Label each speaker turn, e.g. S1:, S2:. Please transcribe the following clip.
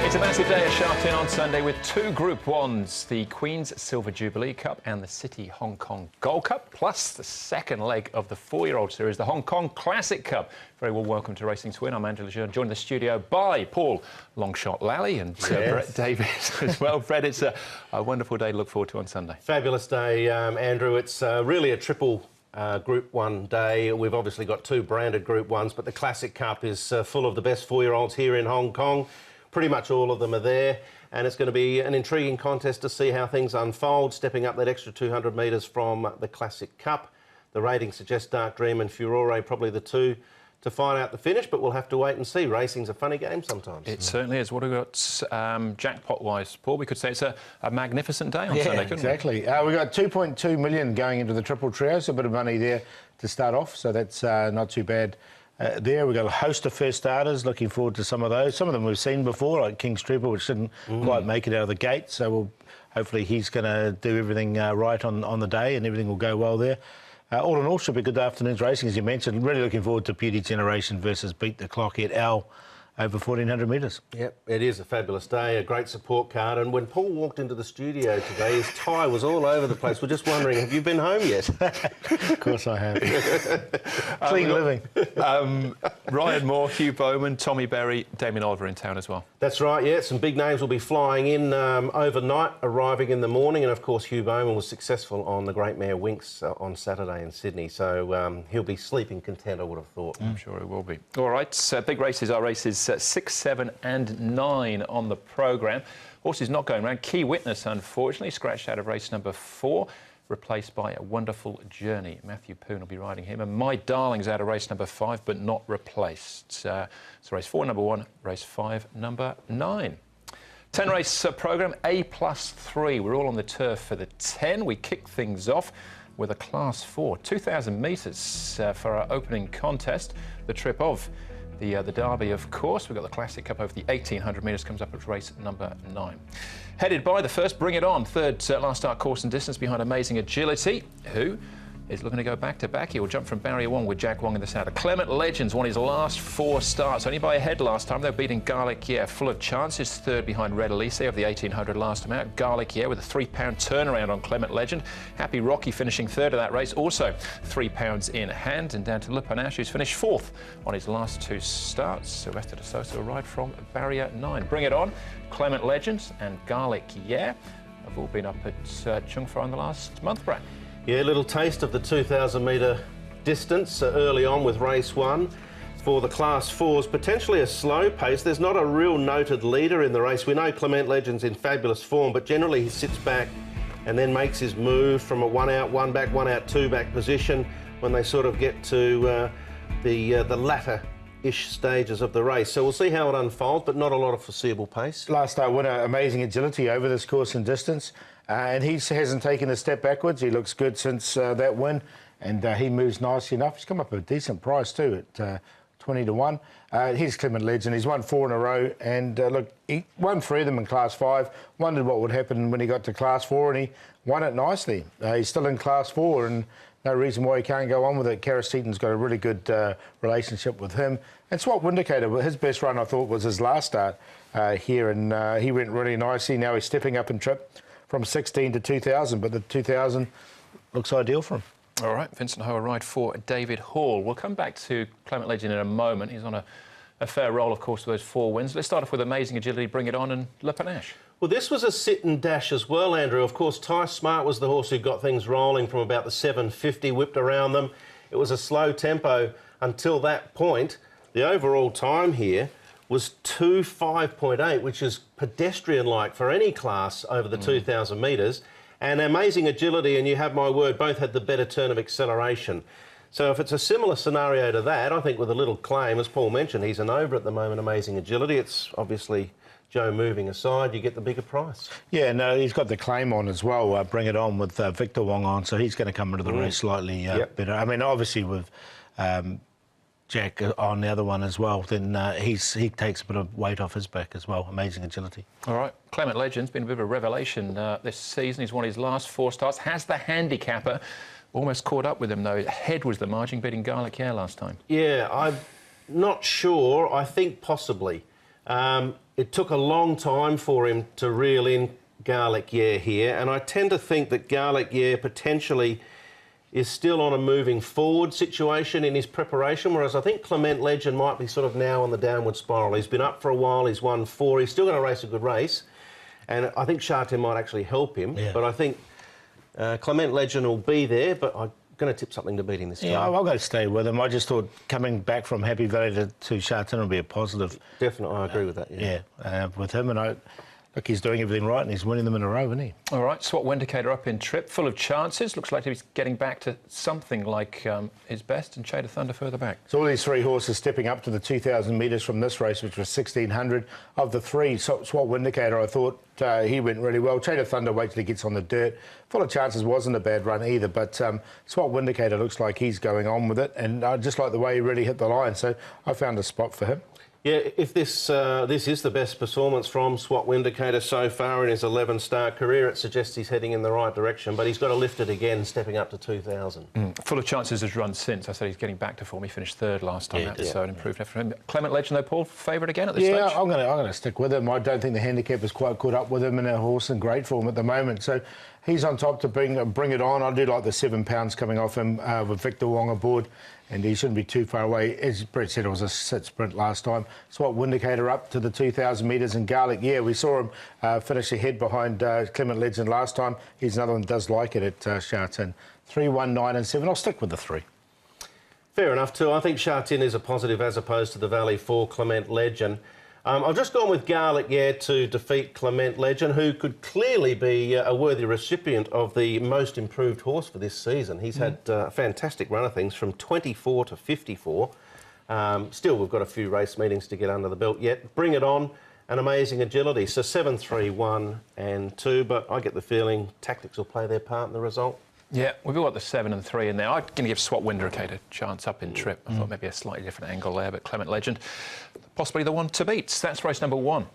S1: It's a massive day at Sha Tin on Sunday with two Group 1s, the Queen's Silver Jubilee Cup and the City Hong Kong Gold Cup, plus the second leg of the four-year-old series, the Hong Kong Classic Cup. Very well welcome to Racing to Win. I'm Andrew Lejeune, joined in the studio by Paul Longshot Lally and Brett Davies as well. Brett, it's a wonderful day to look forward to on Sunday.
S2: Fabulous day, Andrew. It's really a triple Group 1 day. We've obviously got two branded Group 1s, but the Classic Cup is full of the best four-year-olds here in Hong Kong. Pretty much all of them are there, and it's going to be an intriguing contest to see how things unfold, stepping up that extra 200 metres from the Classic Cup. The ratings suggest Dark Dream and Furore probably the two to find out the finish, but we'll have to wait and see. Racing's a funny game sometimes.
S1: It certainly is. What have we got jackpot-wise, Paul? We could say it's a magnificent day on Sunday, couldn't
S3: exactly. We've got 2.2 million going into the triple trio, so a bit of money there to start off, so that's not too bad. There we've got a host of first starters. Looking forward to some of those. Some of them we've seen before, like King's Trooper, which didn't quite make it out of the gate. So hopefully he's going to do everything right on the day, and everything will go well there. All in all, should be good afternoon's racing, as you mentioned. Really looking forward to Beauty Generation versus Beat the Clock at Al over 1,400 metres. Yep,
S2: it is a fabulous day, a great support card. And when Paul walked into the studio today, his tie was all over the place. We're just wondering, have you been home yet?
S3: Of course I have. Clean living.
S1: Ryan Moore, Hugh Bowman, Tommy Berry, Damien Oliver in town as well.
S2: That's right, yeah. Some big names will be flying in overnight, arriving in the morning. And, of course, Hugh Bowman was successful on the Great Mare Winx on Saturday in Sydney. So he'll be sleeping content, I would have thought.
S1: I'm sure he will be. All right, big races are races 6, 7 and 9 on the programme. Horses not going round. Key Witness, unfortunately, scratched out of race number 4, replaced by A Wonderful Journey. Matthew Poon will be riding him. And My Darling's out of race number 5, but not replaced. So race 4, number 1, race 5, number 9. 10 race programme, A+3. We're all on the turf for the 10. We kick things off with a Class 4, 2,000 metres for our opening contest. The trip of the Derby, of course. We've got the Classic Cup over the 1,800 metres, comes up at race number 9. Headed by the first, Bring It On, third last start course and distance behind Amazing Agility, who is looking to go back-to-back. He will jump from Barrier 1 with Jack Wong in the centre. Clement Legends won his last 4 starts, only by a head last time. They're beating Garlic Yeah, full of chances. Third behind Red Elise of the 1,800 last time out. Garlic Yeah with a £3 turnaround on Clement Legend. Happy Rocky finishing third of that race, also £3 in hand. And down to Le Panache, who's finished 4th on his last 2 starts. Sylvester de Sosa, a ride from Barrier 9. Bring It On, Clement Legends and Garlic Yeah have all been up at Chung Far in the last month, Brad.
S2: Yeah, a little taste of the 2,000 metre distance early on with race 1. For the Class 4s, potentially a slow pace. There's not a real noted leader in the race. We know Clement Legend's in fabulous form, but generally he sits back and then makes his move from a 1 out, 1 back, 1 out, 2 back position when they sort of get to the latter-ish stages of the race. So we'll see how it unfolds, but not a lot of foreseeable pace.
S3: Last start winner, Amazing Agility over this course and distance. And he hasn't taken a step backwards. He looks good since that win, and he moves nicely enough. He's come up at a decent price too, at 20 to 1. Here's Clement Legend. He's won 4 in a row, and look, he won 3 of them in Class 5. Wondered what would happen when he got to Class 4, and he won it nicely. He's still in Class 4, and no reason why he can't go on with it. Karis Seaton's got a really good relationship with him. And Swap Windicator, his best run, I thought, was his last start here, and he went really nicely. Now he's stepping up in trip from 16 to 2,000, but the 2,000 looks ideal for him.
S1: All right, Vincent Ho, a ride for David Hall. We'll come back to Clement Legend in a moment. He's on a fair roll, of course, with those 4 wins. Let's start off with Amazing Agility, Bring It On, and Le Panache.
S2: Well, this was a sit and dash as well, Andrew. Of course, Ty Smart was the horse who got things rolling from about the 750, whipped around them. It was a slow tempo until that point. The overall time here was 2:05.8, which is pedestrian-like for any class over the 2,000 metres. And Amazing Agility, and you have my word, both had the better turn of acceleration. So if it's a similar scenario to that, I think with a little claim, as Paul mentioned, he's an over at the moment, Amazing Agility. It's obviously Joe moving aside, you get the bigger price.
S3: Yeah, no, he's got the claim on as well, Bring It On, with Victor Wong on, so he's going to come into the race slightly better. I mean, obviously with Jack on the other one as well, then he takes a bit of weight off his back as well. Amazing Agility.
S1: All right, Clement Legend's been a bit of a revelation this season. He's won his last 4 starts, has the handicapper. Almost caught up with him, though. Head was the margin, beating Garlic Yeah last time.
S2: Yeah, I'm not sure. I think possibly. it took a long time for him to reel in Garlic Yeah here, and I tend to think that Garlic Yeah potentially is still on a moving forward situation in his preparation, whereas I think Clement Legend might be sort of now on the downward spiral. He's been up for a while, he's won 4, he's still going to race a good race, and I think Sha Tin might actually help him, but I think Clement Legend will be there, but I'm going to tip something to beat him this time.
S3: Yeah, I'll go stay with him. I just thought coming back from Happy Valley to Sha Tin will be a positive.
S2: Definitely, I agree with that,
S3: with him, and look, he's doing everything right and he's winning them in a row, isn't he?
S1: All right, Swat Windicator up in trip, full of chances. Looks like he's getting back to something like his best, and Shade of Thunder further back.
S3: So all these 3 horses stepping up to the 2,000 metres from this race, which was 1,600. Of the 3, Swat Windicator, I thought he went really well. Shade of Thunder, wait till he gets on the dirt. Full of chances, wasn't a bad run either, but Swat Windicator looks like he's going on with it, and I just like the way he really hit the line, so I found a spot for him.
S2: Yeah, if this is the best performance from Swat Windicator so far in his 11-start career, it suggests he's heading in the right direction, but he's got to lift it again, stepping up to 2,000.
S1: Full of chances has run since. I said he's getting back to form. He finished 3rd last time out, so an improved effort for him. Clement Legend, though, Paul, favourite again at this stage?
S3: Yeah, I'm going to stick with him. I don't think the handicap is quite caught up with him, and our horse in great form at the moment. So he's on top to bring it on. I do like the £7 coming off him with Victor Wong aboard, and he shouldn't be too far away. As Brett said, it was a sit sprint last time. Swat Windicator up to the 2,000 metres, and Garlic, yeah, we saw him finish ahead behind Clement Legend last time. He's another one that does like it at Sha Tin. 3, 1, 9 and 7. I'll stick with the 3.
S2: Fair enough too. I think Sha Tin is a positive as opposed to the Valley for Clement Legend. I've just gone with Garlic, yeah, to defeat Clement Legend, who could clearly be a worthy recipient of the most improved horse for this season. He's had a fantastic run of things from 24 to 54. Still, we've got a few race meetings to get under the belt yet. Bring it on, and amazing agility. So 7, 3, 1 and 2, but I get the feeling tactics will play their part in the result.
S1: Yeah, we've got the 7 and 3 in there. I'm going to give Swat Windicator a chance up in trip. I thought maybe a slightly different angle there, but Clement Legend, possibly the one to beat. That's race number 1.